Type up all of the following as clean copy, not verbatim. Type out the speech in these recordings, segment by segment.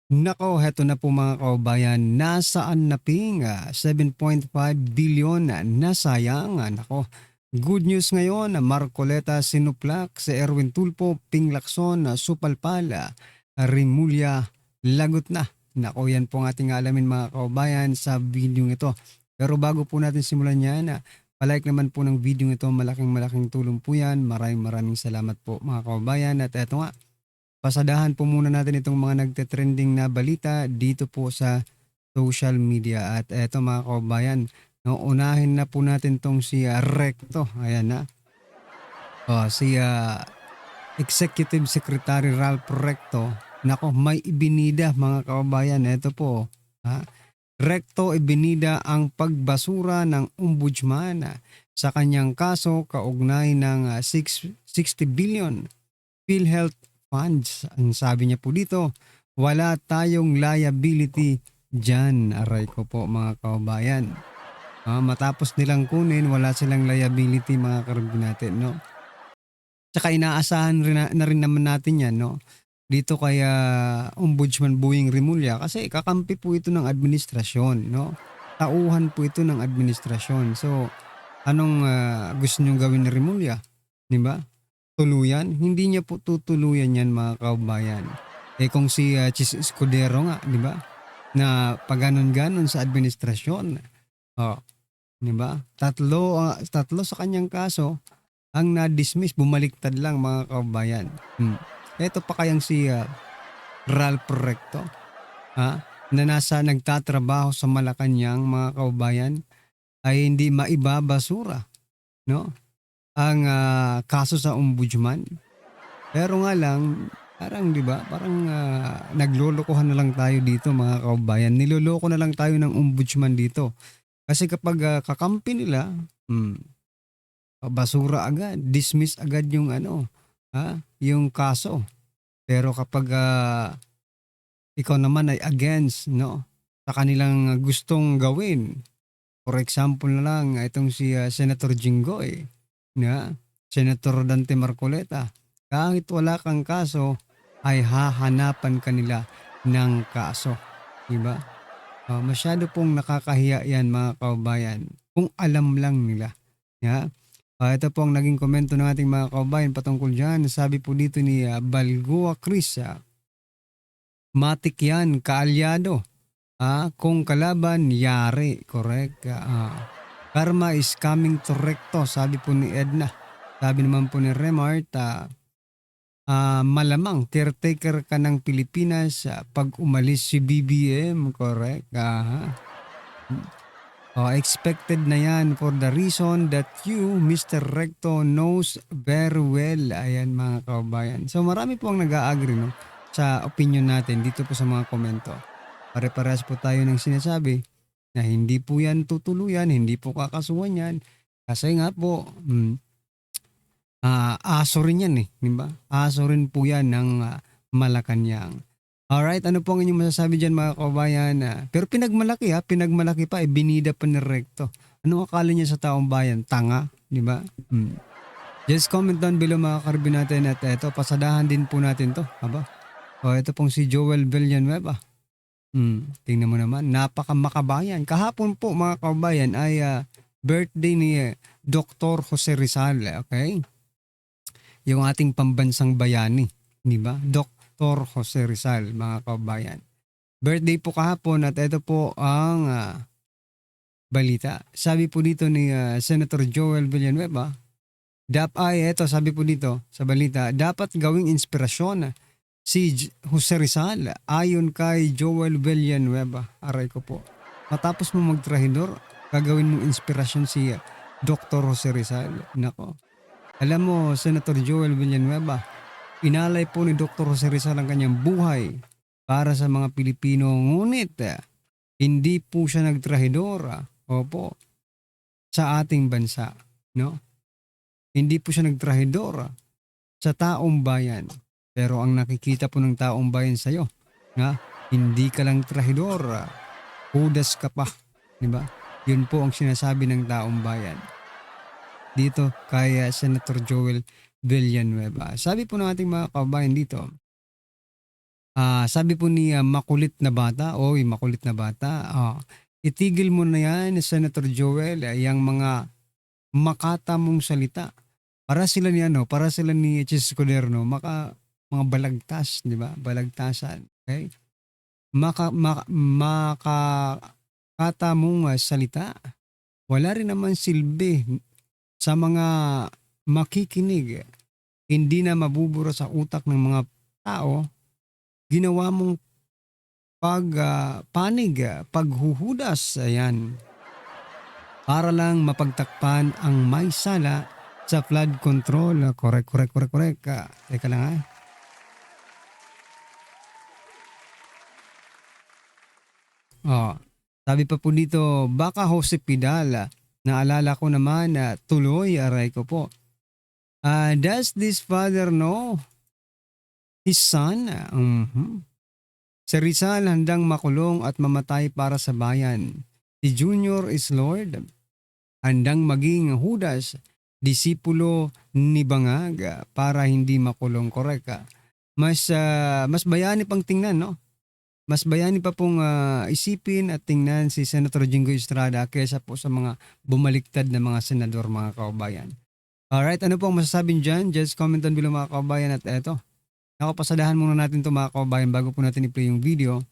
Nako, heto na po mga kaubayan, nasaan na ping 7.5 billion na nasayang. Nako, good news ngayon, Marcoleta Sinuplak, si Erwin Tulpo, Ping Lacson, Supalpal, Rimulya, lagot na. Nako, yan po ang ating alamin mga kaubayan sa video ito. Pero bago po natin simulan yan, palike naman po ng video ito, malaking malaking tulong po yan. Maraming salamat po mga kaubayan. At eto nga, pasadahan po muna natin itong mga nagte-trending na balita dito po sa social media. At eto mga kababayan, no, unahin na po natin tong si Recto. Ayan na. Si Executive Secretary Ralph Recto. Nako, may ibinida mga kababayan. Ito po. Ha? Recto ibinida ang pagbasura ng ombudsman sa kanyang kaso kaugnay ng 60 billion PhilHealth funds. Ang sabi niya po dito, wala tayong liability dyan. Aray ko po mga kababayan. Matapos nilang kunin, wala silang liability mga karugbi natin, no? Tsaka inaasahan rin na rin naman natin yan, no? Dito kay Ombudsman Buwing Rimulya kasi kakampi po ito ng administrasyon, no? Tauhan po ito ng administrasyon. So, anong gusto niyong gawin ni Rimulya? Di ba? Tuluyan? Hindi niya po tutuluyan yan mga kababayan. Kung si Chis Escudero nga, di ba? Na paganon-ganon sa administrasyon. Oh, di ba? Tatlo sa kanyang kaso ang na-dismiss, bumaliktad lang mga kababayan. Ito pa kayang si Ralph Recto, na nagtatrabaho sa Malacanang mga kababayan ay hindi maibabasura, no? Ang kaso sa ombudsman. Pero nga lang, parang 'di ba, parang naglolokohan na lang tayo dito mga kababayan. Niloloko na lang tayo ng ombudsman dito. Kasi kapag kakampi nila, basura agad, dismiss agad yung yung kaso. Pero kapag ikaw naman ay against, no, sa kanilang gustong gawin. For example na lang, itong si Senator Jinggoy, na Senator Dante Marcoleta. Kahit wala kang kaso, ay hahanapan kanila ng kaso. Diba? Masyado pong nakakahiya yan mga kababayan kung alam lang nila. Yeah? Ito po ang naging komento ng ating mga kababayan patungkol dyan. Sabi po dito ni Balgoa Chris, matik yan, kaalyado. Kung kalaban, yari. Correct. Karma is coming to recto, sabi po ni Edna. Sabi naman po ni Remart, malamang caretaker ka ng Pilipinas pag umalis si BBM. Correct. Expected na yan for the reason that you, Mr. Recto, knows very well. Ayan mga kababayan. So marami po ang nag-a-agree, no, sa opinion natin dito po sa mga komento. Pare-parehas po tayo ng sinasabi na hindi po yan tutuluyan, hindi po kakasuhan yan. Kasi nga po, aso rin yan eh, di ba? Aso rin po yan ng Malacanang. Alright, ano po ang inyong masasabi dyan mga kababayan? Pero pinagmalaki pa, binida pa ni Recto. Ano akala niya sa taong bayan? Tanga, di ba? Just comment down below mga karbi natin at eto, pasadahan din po natin to. Ito pong si Joel Villanueva. Tingnan mo naman, napakamakabayan. Kahapon po mga kababayan ay birthday ni Dr. Jose Rizal, okay? Yung ating pambansang bayani, di ba? Dr. Jose Rizal, mga kababayan. Birthday po kahapon at ito po ang balita. Sabi po dito ni Senator Joel Villanueva, sabi po dito sa balita, dapat gawing inspirasyon si Jose Rizal ayon kay Joel Villanueva. Aray ko po. Matapos mo magtrahidor, gagawin mong inspirasyon si Dr. Jose Rizal. Nako. Alam mo, Senator Joel Villanueva, inalay po ni Dr. Jose Rizal ang kanyang buhay para sa mga Pilipino. Ngunit, hindi po siya nagtrahidor. Opo. Sa ating bansa. No? Hindi po siya nagtrahidor sa taong bayan. Pero ang nakikita po ng taong bayan sa'yo, hindi ka lang trahidor, hudas ka pa. Diba? Yun po ang sinasabi ng taong bayan. Dito kay Senator Joel Villanueva. Sabi po ng ating mga kababayan dito, Sabi po ni makulit na bata, oy makulit na bata, itigil mo na yan Senator Joel, yang mga makata mong salita. Para sila ni Chis Escudero mga balagtas, 'di ba? Balagtasan, okay? Makakata mong salita, wala rin naman silbi sa mga makikinig. Hindi na mabubura sa utak ng mga tao, ginawa mong paghuhudas, ayan, para lang mapagtakpan ang may sala sa flood control. Correct, correct, correct, correct. Teka lang Oh, sabi pa po dito, baka Jose Pidal. Naalala ko naman na tuloy, aray ko po. Does this father know his son? Si Rizal handang makulong at mamatay para sa bayan. Si Junior is Lord, handang maging Judas, disipulo ni Bangag para hindi makulong. Correct. Mas bayani pang tingnan, no? Mas bayani pa pong isipin at tingnan si Senator Jingo Estrada kaysa po sa mga bumaliktad na mga senador, mga kaubayan. Alright, ano po ang masasabi dyan? Just comment down below, mga kaubayan. At eto, nakapasadahan muna natin ito, mga kaubayan, bago po natin i-play yung video.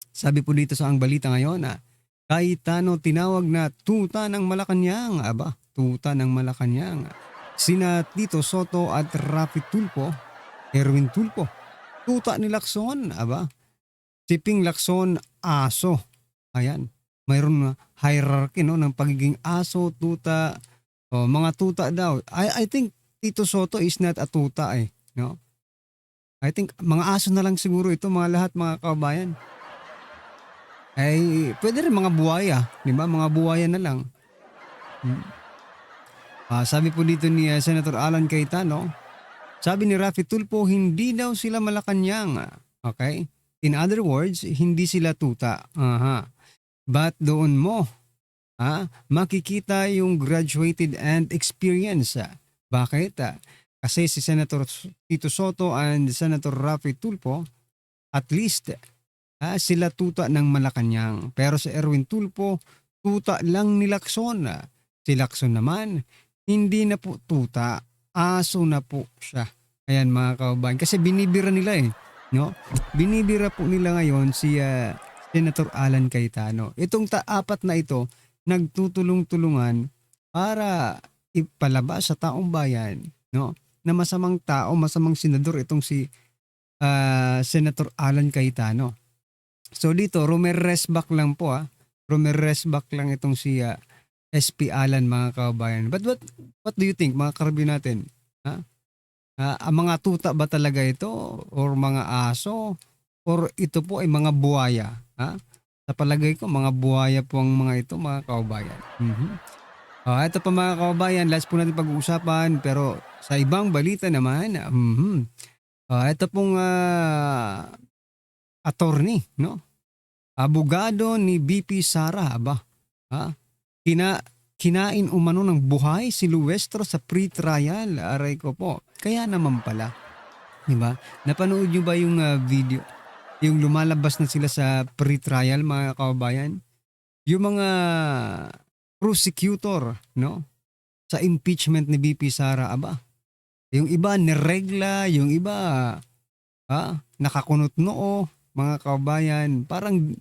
Sabi po dito sa ang balita ngayon na Cayetano tinawag na tuta ng Malacanang. Aba, tuta ng Malacanang. Sina Tito Soto at Rafi Tulfo, Erwin Tulfo, tuta ni Lacson. Aba, si Ping Lacson, aso. Ayan, mayroon na hierarchy, no, ng pagiging aso, tuta, mga tuta daw. I think Tito Soto is not a tuta no? I think mga aso na lang siguro ito, mga lahat, mga kabayan. Ay, pwede rin mga buwaya, di ba? Mga buwaya na lang. Sabi po dito ni Senator Alan Cayetano, sabi ni Rafi Tulfo, hindi daw sila Malacanang. Okay? In other words, hindi sila tuta. But doon mo makikita yung graduated and experience. Bakit? Kasi si Senator Tito Soto and Senator Rafi Tulfo, at least sila tuta ng Malacanang. Pero si Erwin Tulfo, tuta lang ni Lacson. Si Lacson naman, hindi na po tuta, aso na po siya. Ayan, mga kaubayan. Kasi binibira nila no? Binibira po nila ngayon si Senator Alan Cayetano. Itong apat na ito, nagtutulong-tulungan para ipalabas sa taong bayan, no, na masamang tao, masamang senador itong si Senator Alan Cayetano. So dito, rumeresback lang po rumeresback lang itong si SP Alan, mga kabayan. But what do you think, mga karabyo natin? Ang mga tuta ba talaga ito, or mga aso, or ito po ay mga buwaya? Sa palagay ko, mga buhaya po ang mga ito, mga kaubayan. Ito pa, mga kaubayan, last po natin pag-uusapan, pero sa ibang balita naman, ito pong attorney, no? Abogado ni BP Sara, kinain umano ng buhay si Luestro sa pre-trial. Aray ko po. Kaya naman pala, di ba? Napanood nyo ba yung video? Yung lumalabas na sila sa pre-trial, mga kababayan, yung mga prosecutor, no, sa impeachment ni BP Sara, yung iba niregla, yung iba nakakunot noo, mga kababayan, parang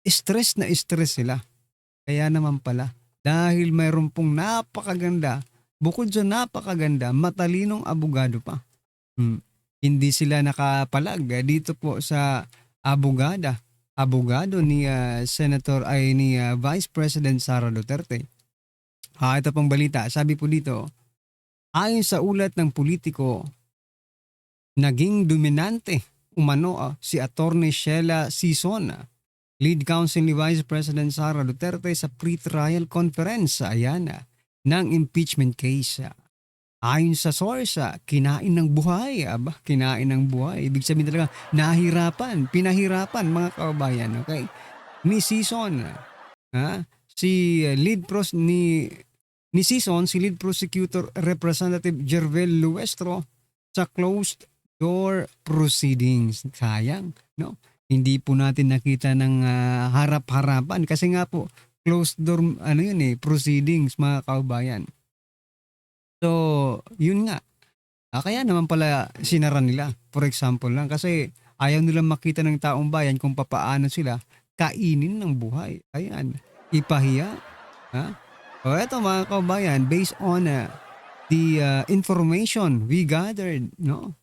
stress na stress sila. Kaya naman pala, dahil mayroon pong napakaganda, bukod sa napakaganda, matalinong abogado pa. Hindi sila nakapalag dito po sa abogado ni Vice President Sara Duterte. Ito pong balita, sabi po dito, ayon sa ulat ng politiko, naging dominante umano si Attorney Sheila Sison, lead counsel ni Vice President Sara Duterte sa pre-trial conference ng impeachment case. Ayon sa source, kinain ng buhay. Kinain ng buhay. Ibig sabihin talaga, pinahirapan, mga kababayan. Okay? Ni Sison, ni Sison, si lead prosecutor Representative Jervel Luestro, sa closed your proceedings. Sayang, no? Hindi po natin nakita ng harap-harapan kasi nga po closed door proceedings mga kaubayan. So, yun nga. Kaya naman pala sinara nila. For example lang kasi ayaw nilang makita ng taong bayan kung papaano sila kainin ng buhay. Ayan, ipahiya. Ha? O eto mga kaubayan, based on the information we gathered, no?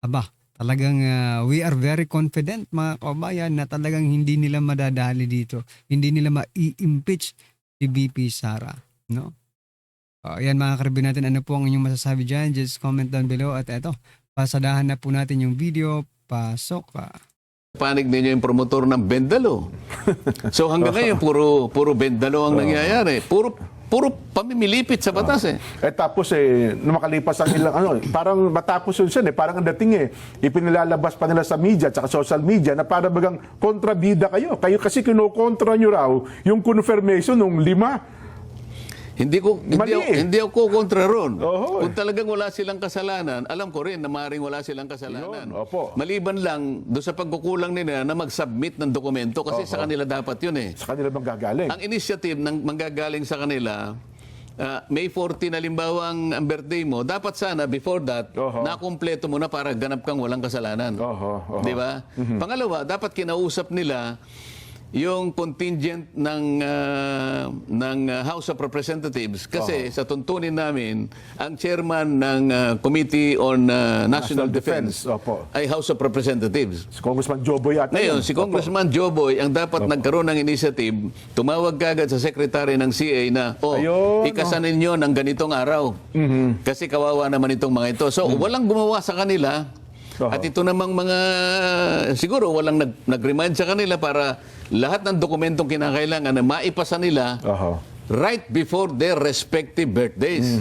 Aba, talagang we are very confident mga kaubayan na talagang hindi nila madadali dito. Hindi nila ma-i-impeach si VP Sara, no? Ayan mga karibin natin, ano po ang inyong masasabi dyan? Just comment down below at eto, pasadahan na po natin yung video. Pasok ka. Panig ninyo yung promotor ng Bendalo. So hanggang ngayon, puro Bendalo ang nangyayari. Puro pamimilipit sa batas eh. Tapos nung makalipas ang ilang parang matapos yun siya parang ang dating ipinilalabas pa nila sa media at social media na para bagang kontrabida kayo. Kayo kasi kinukontra nyo raw yung confirmation ng 5. Hindi ako kontra ron. Oho. Kung talagang wala silang kasalanan, alam ko rin na maaaring wala silang kasalanan. Yun, opo. Maliban lang doon sa pagkukulang nila na mag-submit ng dokumento kasi sa kanila dapat yun eh. Sa kanila manggagaling. Ang initiative ng manggagaling sa kanila, May 14 halimbawa ang birthday mo, dapat sana before that, nakumpleto mo na para ganap kang walang kasalanan. Di ba? Pangalawa, dapat kinausap nila yung contingent ng House of Representatives kasi sa tuntunin namin ang chairman ng Committee on National Defense ay House of Representatives. Si Congressman Joboy at ngayon, si Congressman Joboy ang dapat nagkaroon ng initiative, tumawag kagad sa secretary ng CA na ikasanin nyo ng ganitong araw kasi kawawa naman itong mga ito. So walang gumawa sa kanila. At ito namang mga, siguro walang nag-remind sa kanila para lahat ng dokumentong kinakailangan na maipasa nila right before their respective birthdays.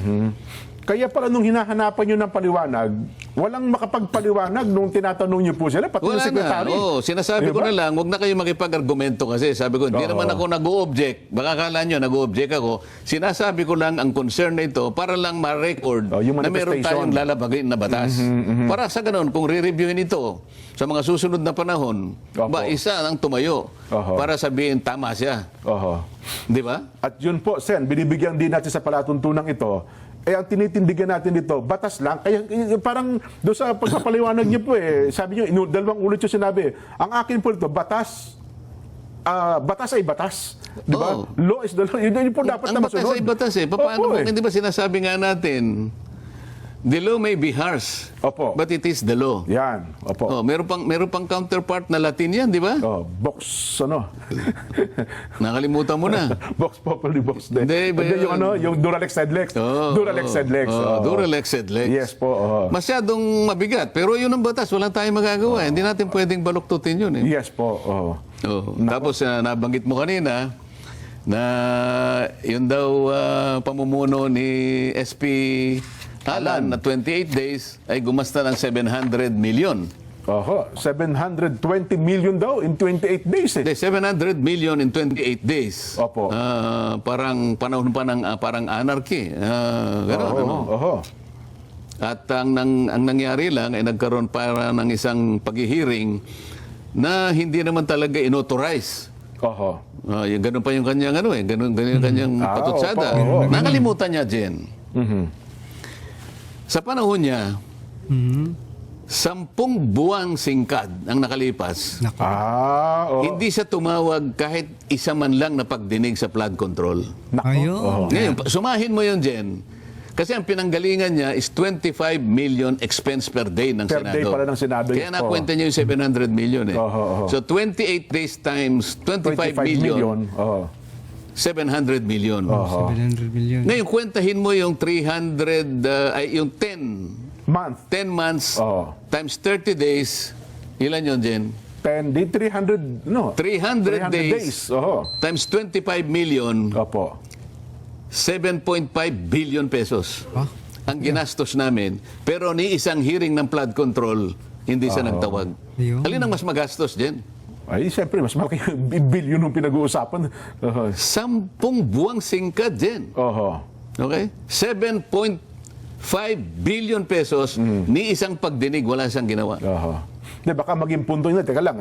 Kaya pala nung hinahanapan nyo ng paliwanag, walang makapagpaliwanag nung tinatanong nyo po sila, pati yung sekretary. Sinasabi ko na lang, huwag na kayo makipag-argumento kasi sabi ko, hindi naman ako nag-o-object. Baka akala nyo, nag-o-object ako. Sinasabi ko lang ang concern na ito para lang ma-record na meron tayong lalabagin na batas. Para sa ganun, kung re-reviewin ito sa mga susunod na panahon, isa ang tumayo para sabihin tama siya. Di ba? At yun po, Sen, binibigyan din natin sa palatuntunan ito, ang tinitindigan natin dito, batas lang. Kaya parang doon sa pagpapaliwanag niyo po sabi niyo, dalawang ulit yung sinabi. Ang akin po ito, batas. Batas ay batas. Di ba? Law is the law. Yun po dapat na masunod. Ang batas ay batas eh. Paano hindi ba sinasabi nga natin, the law may be harsh, but it is the law. Yan. Meron pang counterpart na Latin yan, di ba? Box, Nakalimutan mo na. Box Populi, box din. Hindi, yung Duralex Sedlex. Duralex Sedlex. Duralex Sedlex. Yes po. Masyadong mabigat. Pero yun ang batas. Walang tayong magagawa. Hindi natin pwedeng baluktutin yun. Yes po. Tapos nabanggit mo kanina na yun daw pamumuno ni SP Alan na 28 days ay gumasta ng 700 million. 720 million daw in 28 days 700 million in 28 days. Parang panahon pa ng parang anarchy. At ang nangyari lang ay nagkaroon para ng isang paghihiring na hindi naman talaga inauthorize. Yung ganun pa yung kanyang ganun yung kanyang patutsada. Nakalimutan niya, Jen. Sa panahon niya, 10 buwang singkad ang nakalipas. Hindi siya tumawag kahit isa man lang na pagdinig sa flood control. Ngayon, sumahin mo yun, Jen. Kasi ang pinanggalingan niya is 25 million expense per day ng Senado. Per day pala ng Senado. Kaya nakwenta niya yung 700 million So 28 days times 25 million. 700 million. 700 million. Ngayon, kwentahin mo yung 300, yung 10 months times 30 days. Ilan yun, Jen? 300 days. Times 25 million. 7.5 billion pesos. Ang ginastos namin. Pero ni isang hearing ng flood control, hindi siya nagtawag. Alin ang mas magastos, Jen? Ay, siyempre, mas malaki billion yung pinag-uusapan. 10 buwang singkad, Jen. Okay? 7.5 5 billion pesos ni isang pagdinig, wala siyang ginawa. Di, baka maging punto nila, teka lang,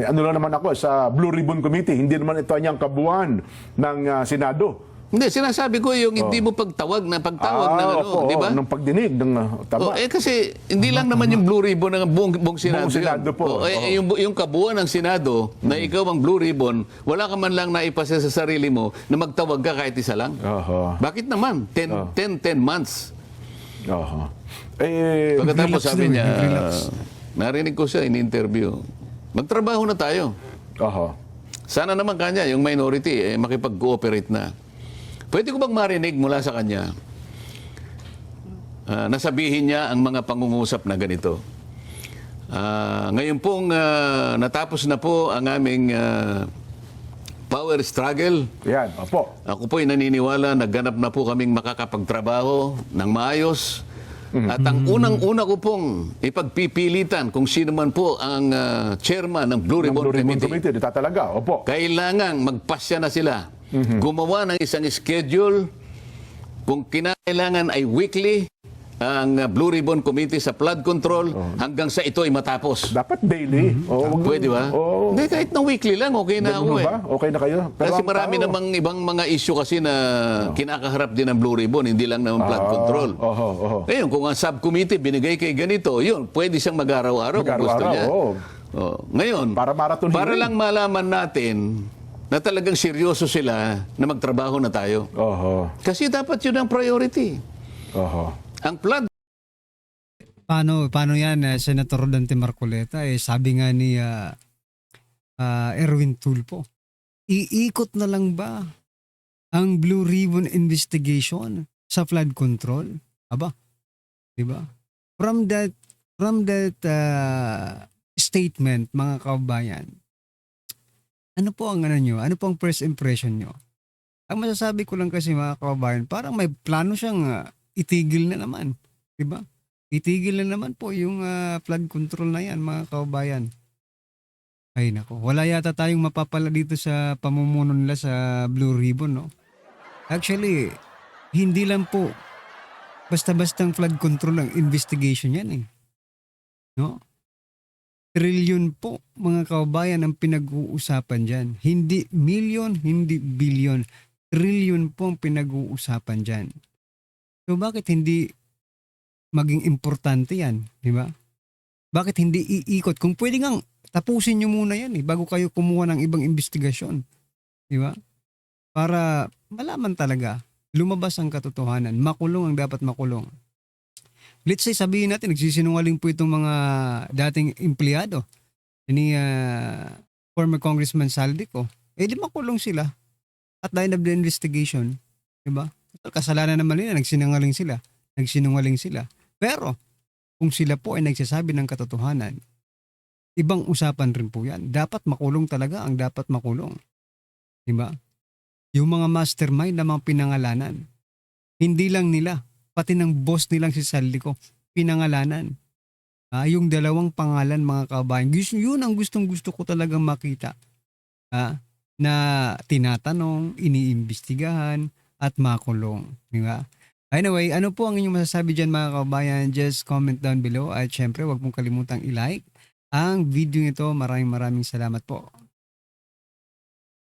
ano lang naman ako sa Blue Ribbon Committee, hindi naman ito ang kabuuan ng Senado. Hindi, sinasabi ko yung hindi mo pagtawag ng ano, opo, di ba? ng pagdinig, ng tama. Kasi hindi lang naman yung Blue Ribbon ng buong Senado. Buong Senado yun. po. Yung kabuuan ng Senado na ikaw ang Blue Ribbon, wala ka man lang naipasa sa sarili mo na magtawag ka kahit isa lang. Bakit naman? 10 months. Pagkatapos relax sabi daw, niya, relax. narinig ko siya in-interview. Magtrabaho na tayo. Sana naman kanya, yung minority, makipag-cooperate na. Pwede ko bang marinig mula sa kanya nasabihin niya ang mga pangungusap na ganito? Ngayon pong natapos na po ang aming power struggle. Yan, opo. Ako po'y naniniwala na ganap na po kaming makakapagtrabaho ng maayos. At ang unang-una ko pong ipagpipilitan kung sino man po ang chairman ng Blue Ribbon Committee. Dito talaga, opo. Kailangang magpasya na sila. Gumawa ng isang schedule. Kung kinailangan ay weekly ang Blue Ribbon Committee sa flood control hanggang sa ito ay matapos. Dapat daily. Pwede ba? Hindi, kahit na weekly lang, okay na ako ba? Okay na kayo? Kasi marami namang ibang mga issue kasi na kinakaharap din ng Blue Ribbon, hindi lang naman flood control. Ngayon, kung ang subcommittee binigay kay ganito, yun, pwede siyang mag-araw-araw kung gusto niya. Ngayon, para lang malaman natin na talagang seryoso sila na magtrabaho na tayo. Kasi dapat yun ang priority. Ang flood. Paano yan, Senator Dante Marcoleta? Sabi nga ni Erwin Tulfo, iikot na lang ba ang Blue Ribbon investigation sa flood control? Aba, di ba? From that statement, mga kabayan, ano po ang nyo? Ano po ang first impression nyo? Ang masasabi ko lang kasi, mga kabayan, parang may plano siyang itigil na naman, di ba? Itigil na naman po yung flood control na yan, mga kabayan. Ay nako, wala yata tayong mapapala dito sa pamumuno nila sa Blue Ribbon, no? Actually, hindi lang po basta-bastang flood control ang investigation yan, no? Trilyon po, mga kabayan, ang pinag-uusapan dyan. Hindi milyon, hindi bilyon. Trilyon po ang pinag-uusapan dyan. So bakit hindi maging importante yan, di ba? Bakit hindi iikot? Kung pwede ngang tapusin nyo muna yan bago kayo kumuha ng ibang investigasyon, di ba? Para malaman talaga, lumabas ang katotohanan, makulong ang dapat makulong. Let's say sabihin natin, nagsisinungaling po itong mga dating empleyado ni former Congressman Saldico. Di makulong sila at the end of the investigation, di ba? Kasalanan naman nila, nagsinungaling sila. Pero, kung sila po ay nagsasabi ng katotohanan, ibang usapan rin po yan. Dapat makulong talaga ang dapat makulong. Diba? Yung mga mastermind na mga pinangalanan, hindi lang nila, pati ng boss nilang si Saldico, pinangalanan. Yung dalawang pangalan, mga kabayan, yun ang gustong-gusto ko talagang makita. Na tinatanong, iniimbestigahan, at makulong. Diba? Anyway, ano po ang inyong masasabi dyan, mga kabayan? Just comment down below. At syempre, huwag mong kalimutang i-like ang video nito. Maraming salamat po.